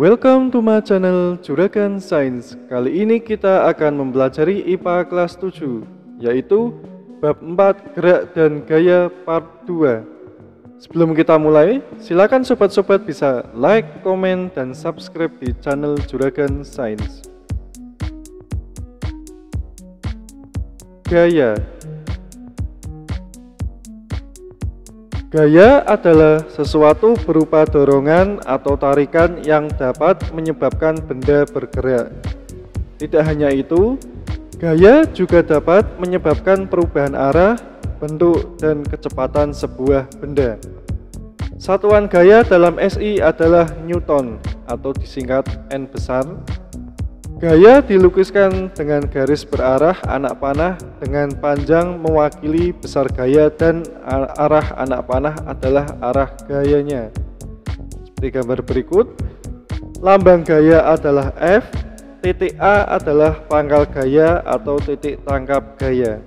Welcome to my channel Juragan Science. Kali ini kita akan mempelajari IPA kelas 7, yaitu bab 4 gerak dan gaya part 2. Sebelum kita mulai, silakan sobat-sobat bisa like, komen, dan subscribe di channel Juragan Science. Gaya. Gaya adalah sesuatu berupa dorongan atau tarikan yang dapat menyebabkan benda bergerak. Tidak hanya itu, gaya juga dapat menyebabkan perubahan arah, bentuk, dan kecepatan sebuah benda. Satuan gaya dalam SI adalah Newton atau disingkat N besar. Gaya dilukiskan dengan garis berarah anak panah dengan panjang mewakili besar gaya dan arah anak panah adalah arah gayanya. Seperti gambar berikut, lambang gaya adalah F, titik A adalah pangkal gaya atau titik tangkap gaya.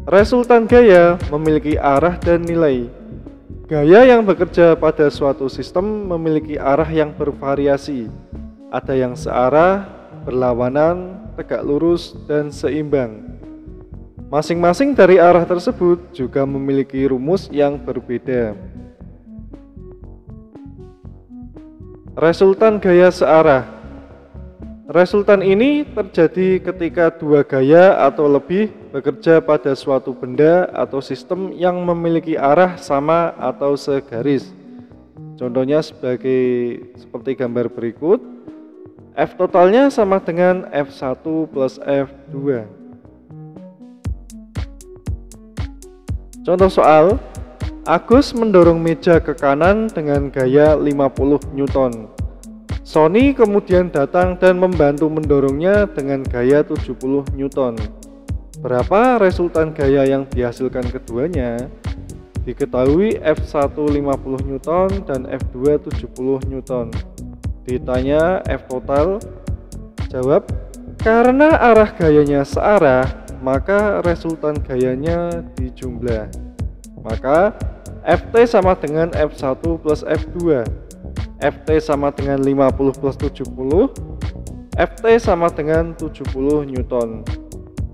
Resultan gaya memiliki arah dan nilai. Gaya yang bekerja pada suatu sistem memiliki arah yang bervariasi. Ada yang searah, berlawanan, tegak lurus, dan seimbang. Masing-masing dari arah tersebut juga memiliki rumus yang berbeda. Resultan gaya searah. Resultan ini terjadi ketika dua gaya atau lebih bekerja pada suatu benda atau sistem yang memiliki arah sama atau segaris. Contohnya seperti gambar berikut. F totalnya sama dengan F1 plus F2. Contoh soal, Agus mendorong meja ke kanan dengan gaya 50 Newton. Sony kemudian datang dan membantu mendorongnya dengan gaya 70 Newton. Berapa resultan gaya yang dihasilkan keduanya? Diketahui F1 50 Newton dan F2 70 Newton. Ditanya F total, jawab, karena arah gayanya searah, maka resultan gayanya dijumlah. Maka Ft sama dengan F1 plus F2. Ft sama dengan 50 plus 70, Ft sama dengan 70 Newton.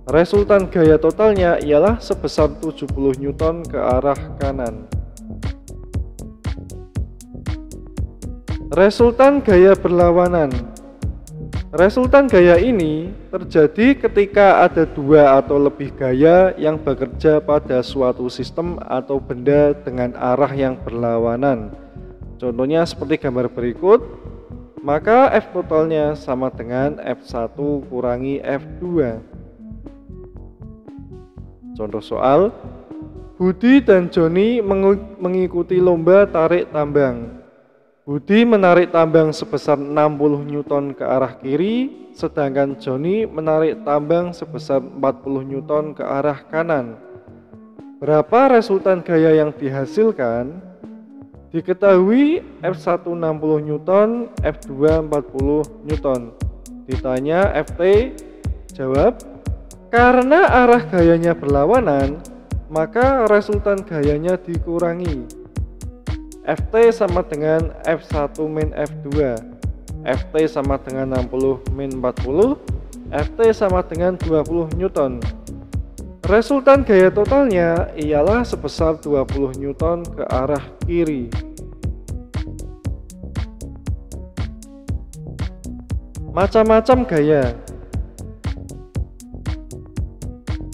Resultan gaya totalnya ialah sebesar 70 Newton ke arah kanan. Resultan gaya berlawanan. Resultan gaya ini terjadi ketika ada dua atau lebih gaya yang bekerja pada suatu sistem atau benda dengan arah yang berlawanan. Contohnya seperti gambar berikut, maka F totalnya sama dengan F1 kurangi F2. Contoh soal, Budi dan Joni mengikuti lomba tarik tambang. Budi menarik tambang sebesar 60 Newton ke arah kiri, sedangkan Joni menarik tambang sebesar 40 Newton ke arah kanan. Berapa resultan gaya yang dihasilkan? Diketahui F1 60 Newton, F2 40 Newton. Ditanya Ft, jawab, karena arah gayanya berlawanan, maka resultan gayanya dikurangi. Ft sama dengan F1 min F2. Ft sama dengan 60 min 40. Ft sama dengan 20 Newton. Resultan gaya totalnya ialah sebesar 20 Newton ke arah kiri. Macam-macam gaya.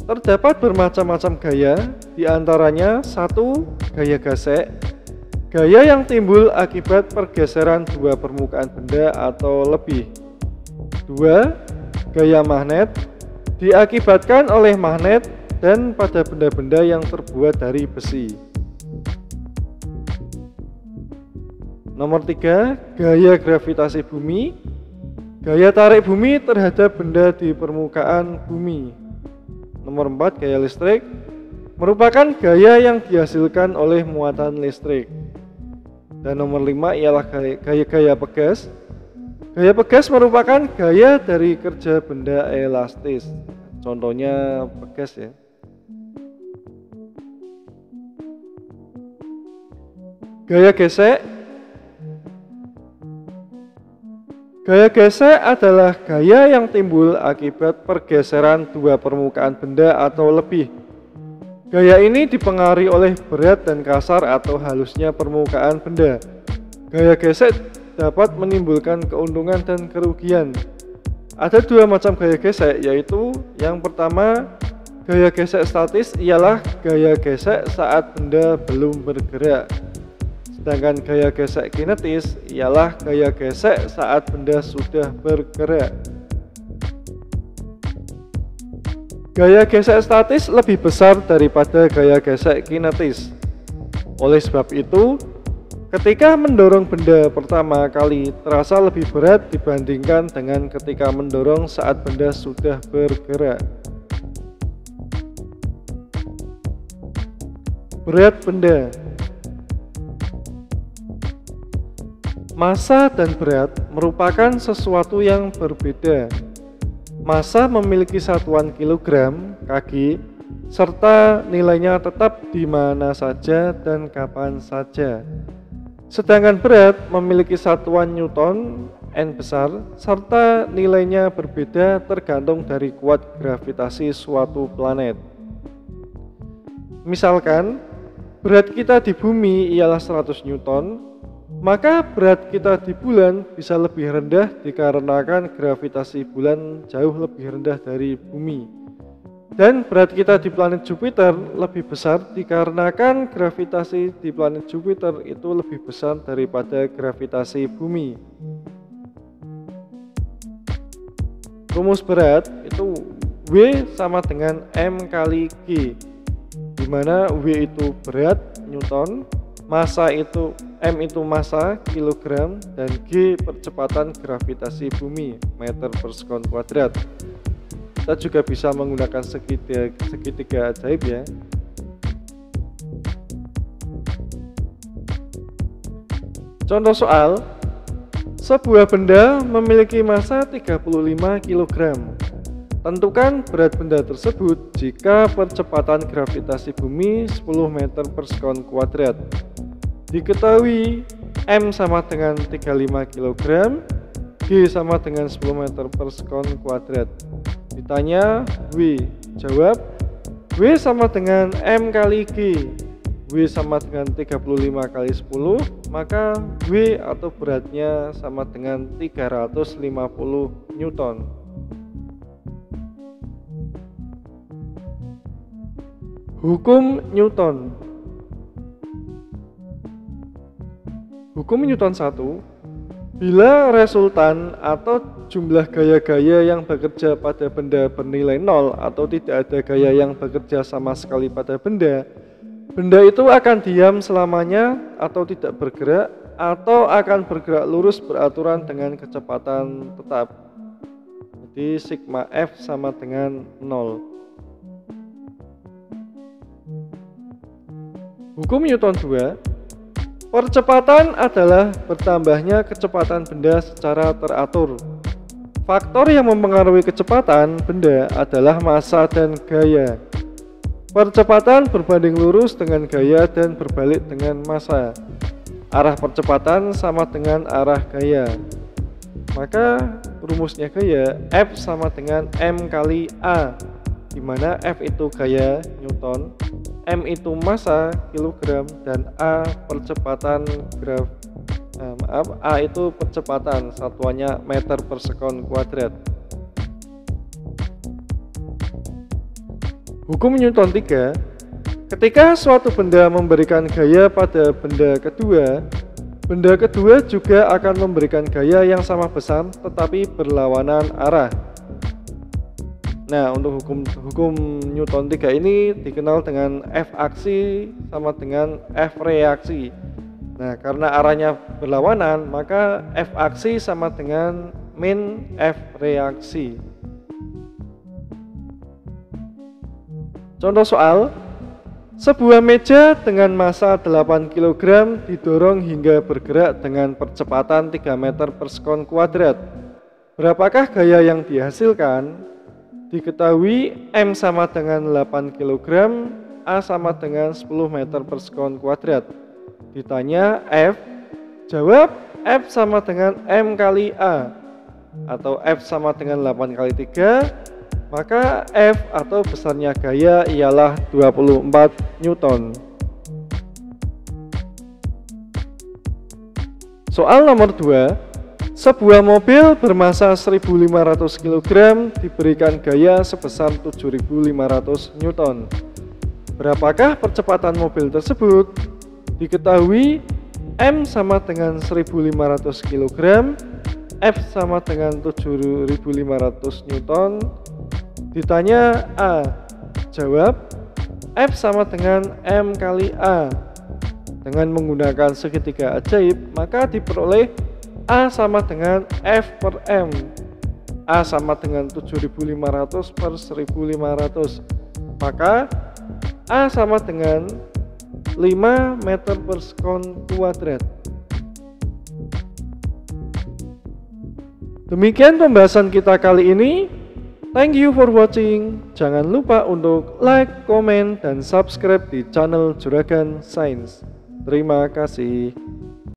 Terdapat bermacam-macam gaya, diantaranya 1. Gaya gasek. Gaya yang timbul akibat pergeseran dua permukaan benda atau lebih. 2. Gaya magnet. Diakibatkan oleh magnet dan pada benda-benda yang terbuat dari besi. Nomor 3, gaya gravitasi bumi. Gaya tarik bumi terhadap benda di permukaan bumi. Nomor 4, gaya listrik. Merupakan gaya yang dihasilkan oleh muatan listrik. Dan nomor 5 ialah gaya pegas. Gaya pegas merupakan gaya dari kerja benda elastis. Contohnya pegas ya. Gaya gesek Gaya gesek adalah gaya yang timbul akibat pergeseran dua permukaan benda atau lebih. Gaya ini dipengaruhi oleh berat dan kasar atau halusnya permukaan benda. Gaya gesek dapat menimbulkan keuntungan dan kerugian. Ada dua macam gaya gesek, yaitu yang pertama, gaya gesek statis ialah gaya gesek saat benda belum bergerak. Sedangkan gaya gesek kinetis ialah gaya gesek saat benda sudah bergerak. Gaya gesek statis lebih besar daripada gaya gesek kinetis. Oleh sebab itu, ketika mendorong benda pertama kali terasa lebih berat dibandingkan dengan ketika mendorong saat benda sudah bergerak. Berat benda. Massa dan berat merupakan sesuatu yang berbeda. Massa memiliki satuan kilogram, kg, serta nilainya tetap di mana saja dan kapan saja. Sedangkan berat memiliki satuan newton, n besar, serta nilainya berbeda tergantung dari kuat gravitasi suatu planet. Misalkan, berat kita di bumi ialah 100 newton, maka berat kita di bulan bisa lebih rendah dikarenakan gravitasi bulan jauh lebih rendah dari bumi. Dan berat kita di planet Jupiter lebih besar dikarenakan gravitasi di planet Jupiter itu lebih besar daripada gravitasi bumi. Rumus berat itu W sama dengan M kali G, di mana W itu berat, Newton, massa itu M itu massa, kilogram, dan G percepatan gravitasi bumi, meter per sekon kuadrat. Kita juga bisa menggunakan segitiga ajaib ya. Contoh soal, sebuah benda memiliki massa 35 kg. Tentukan berat benda tersebut jika percepatan gravitasi bumi 10 meter per sekon kuadrat. Diketahui M sama dengan 35 kg, G sama dengan 10 meter per sekon kuadrat. Ditanya W, jawab W sama dengan M kali G. W sama dengan 35 kali 10, maka W atau beratnya sama dengan 350 Newton. Hukum Newton. Hukum Newton 1, bila resultan atau jumlah gaya-gaya yang bekerja pada benda bernilai 0 atau tidak ada gaya yang bekerja sama sekali pada benda, benda itu akan diam selamanya atau tidak bergerak atau akan bergerak lurus beraturan dengan kecepatan tetap. Jadi sigma F sama dengan 0. Hukum Newton 2, percepatan adalah bertambahnya kecepatan benda secara teratur. Faktor yang mempengaruhi kecepatan benda adalah massa dan gaya. Percepatan berbanding lurus dengan gaya dan berbalik dengan massa. Arah percepatan sama dengan arah gaya. Maka rumusnya gaya F sama dengan M kali A, di mana F itu gaya Newton, M itu massa kilogram, dan A percepatan A itu percepatan, satuannya meter per sekon kuadrat. Hukum Newton 3, ketika suatu benda memberikan gaya pada benda kedua juga akan memberikan gaya yang sama besar tetapi berlawanan arah. Nah, untuk hukum Newton 3 ini dikenal dengan F aksi sama dengan F reaksi. Nah, karena arahnya berlawanan, maka F aksi sama dengan min F reaksi. Contoh soal, sebuah meja dengan massa 8 kg didorong hingga bergerak dengan percepatan 3 meter per sekon kuadrat. Berapakah gaya yang dihasilkan? Diketahui M sama dengan 8 kg, A sama dengan 10 meter per sekon kuadrat. Ditanya F, jawab F sama dengan M kali A, atau F sama dengan 8 kali 3, maka F atau besarnya gaya ialah 24 Newton. Soal nomor 2, sebuah mobil bermasa 1500 kg diberikan gaya sebesar 7500 Newton. Berapakah percepatan mobil tersebut? Diketahui M sama dengan 1500 kg, F sama dengan 7500 Newton. Ditanya A, jawab F sama dengan M kali A. Dengan menggunakan segitiga ajaib, maka diperoleh A sama dengan F per M. A sama dengan 7500 per 1500. Maka A sama dengan 5 meter per sekon kuadrat. Demikian pembahasan kita kali ini. Thank you for watching. Jangan lupa untuk like, komen, dan subscribe di channel Juragan Sains. Terima kasih.